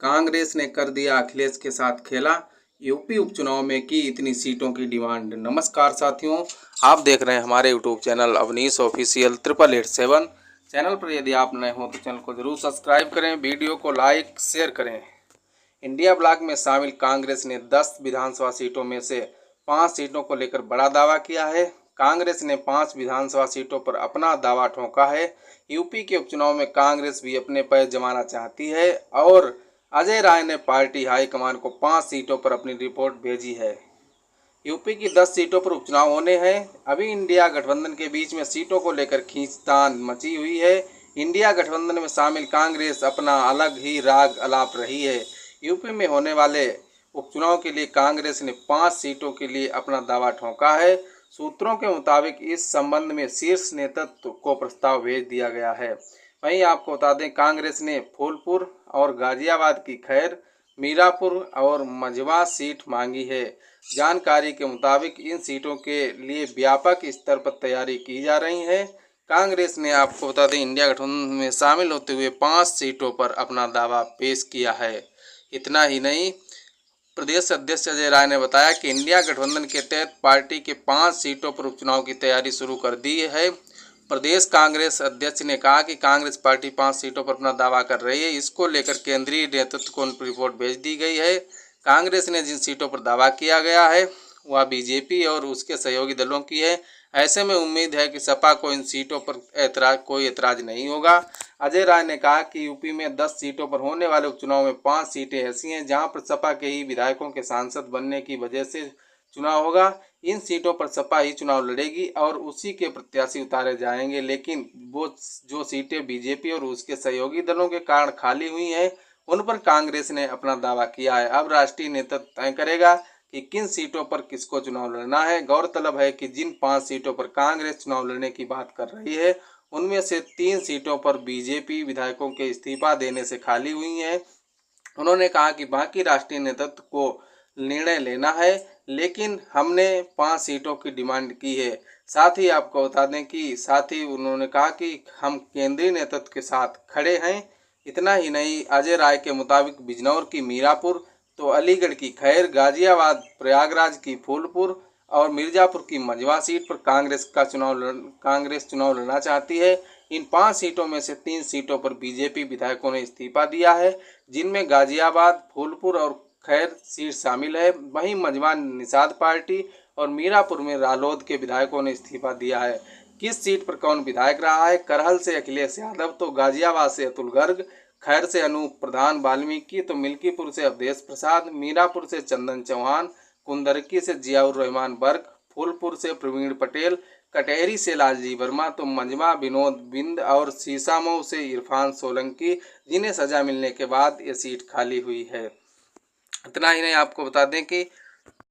कांग्रेस ने कर दिया अखिलेश के साथ खेला, यूपी उपचुनाव में की इतनी सीटों की डिमांड। नमस्कार साथियों, आप देख रहे हैं हमारे YouTube channel Avnish official 8887। Channel पर यदि आप नए हो तो चैनल को जरूर सब्सक्राइब करें, वीडियो को लाइक शेयर करें। इंडिया ब्लॉक में शामिल कांग्रेस ने 10 विधानसभा सीटों में से 5 सीटों को लेकर बड़ा दावा किया है। कांग्रेस ने 5 विधानसभा सीटों पर अपना दावा ठोका है। यूपी के उपचुनाव में कांग्रेस भी अपने पैर जमाना चाहती है और अजय राय ने पार्टी हाईकमान को 5 सीटों पर अपनी रिपोर्ट भेजी है। यूपी की 10 सीटों पर उपचुनाव होने हैं। अभी इंडिया गठबंधन के बीच में सीटों को लेकर खींचतान मची हुई है। इंडिया गठबंधन में शामिल कांग्रेस अपना अलग ही राग अलाप रही है। यूपी में होने वाले उपचुनाव के लिए कांग्रेस ने 5 सीटों के लिए अपना दावा ठोका है। सूत्रों के मुताबिक इस संबंध में शीर्ष नेतृत्व को प्रस्ताव भेज दिया गया है। वहीं आपको बता दें, कांग्रेस ने फूलपुर और गाजियाबाद की खैर, मीरापुर और मझवा सीट मांगी है। जानकारी के मुताबिक इन सीटों के लिए व्यापक स्तर पर तैयारी की जा रही है। कांग्रेस ने आपको बता दें, इंडिया गठबंधन में शामिल होते हुए 5 सीटों पर अपना दावा पेश किया है। इतना ही नहीं, प्रदेश अध्यक्ष अजय राय ने बताया कि इंडिया गठबंधन के तहत पार्टी के 5 सीटों पर उपचुनाव की तैयारी शुरू कर दी है। प्रदेश कांग्रेस अध्यक्ष ने कहा कि कांग्रेस पार्टी 5 सीटों पर अपना दावा कर रही है। इसको लेकर केंद्रीय नेतृत्व को रिपोर्ट भेज दी गई है। कांग्रेस ने जिन सीटों पर दावा किया गया है वह बीजेपी और उसके सहयोगी दलों की है। ऐसे में उम्मीद है कि सपा को इन सीटों पर कोई एतराज नहीं होगा। अजय राय ने कहा कि यूपी में 10 सीटों पर होने वाले उपचुनाव में 5 सीटें ऐसी हैं जहां पर सपा के ही विधायकों के सांसद बनने की वजह से चुनाव होगा। इन सीटों पर सपा ही चुनाव लड़ेगी और उसी के प्रत्याशी उतारे जाएंगे, लेकिन वो जो सीटें बीजेपी और उसके सहयोगी दलों के कारण खाली हुई हैं उन पर कांग्रेस ने अपना दावा किया है। अब राष्ट्रीय नेतृत्व तय करेगा कि किन सीटों पर किसको चुनाव लड़ना है। गौरतलब है कि जिन 5 सीटों पर कांग्रेस चुनाव लड़ने की बात कर रही है उनमें से 3 सीटों पर बीजेपी विधायकों के इस्तीफा देने से खाली हुई हैं। उन्होंने कहा कि बाकी राष्ट्रीय नेतृत्व को निर्णय लेना है, लेकिन हमने 5 सीटों की डिमांड की है। साथ ही आपको बता दें कि उन्होंने कहा कि हम केंद्रीय नेतृत्व के साथ खड़े हैं। इतना ही नहीं, अजय राय के मुताबिक बिजनौर की मीरापुर, तो अलीगढ़ की खैर, गाजियाबाद, प्रयागराज की फूलपुर और मिर्जापुर की मझवा सीट पर कांग्रेस चुनाव लड़ना चाहती है। इन 5 सीटों में से 3 सीटों पर बीजेपी विधायकों ने इस्तीफा दिया है, जिनमें गाजियाबाद, फूलपुर और खैर सीट शामिल है। वहीं मझवा निषाद पार्टी और मीरापुर में रालोद के विधायकों ने इस्तीफा दिया है। किस सीट पर कौन विधायक रहा है? करहल से अखिलेश यादव, तो गाजियाबाद से अतुल गर्ग, खैर से अनूप प्रधान वाल्मीकि, तो मिल्कीपुर से अवधेश प्रसाद, मीरापुर से चंदन चौहान, कुंदरकी से जियाउर रहमान बर्क, फूलपुर से प्रवीण पटेल, कटहरी से लालजी वर्मा, तो मजमा विनोद बिंद और सीसामऊ से इरफान सोलंकी, जिन्हें सजा मिलने के बाद ये सीट खाली हुई है। इतना ही नहीं, आपको बता दें कि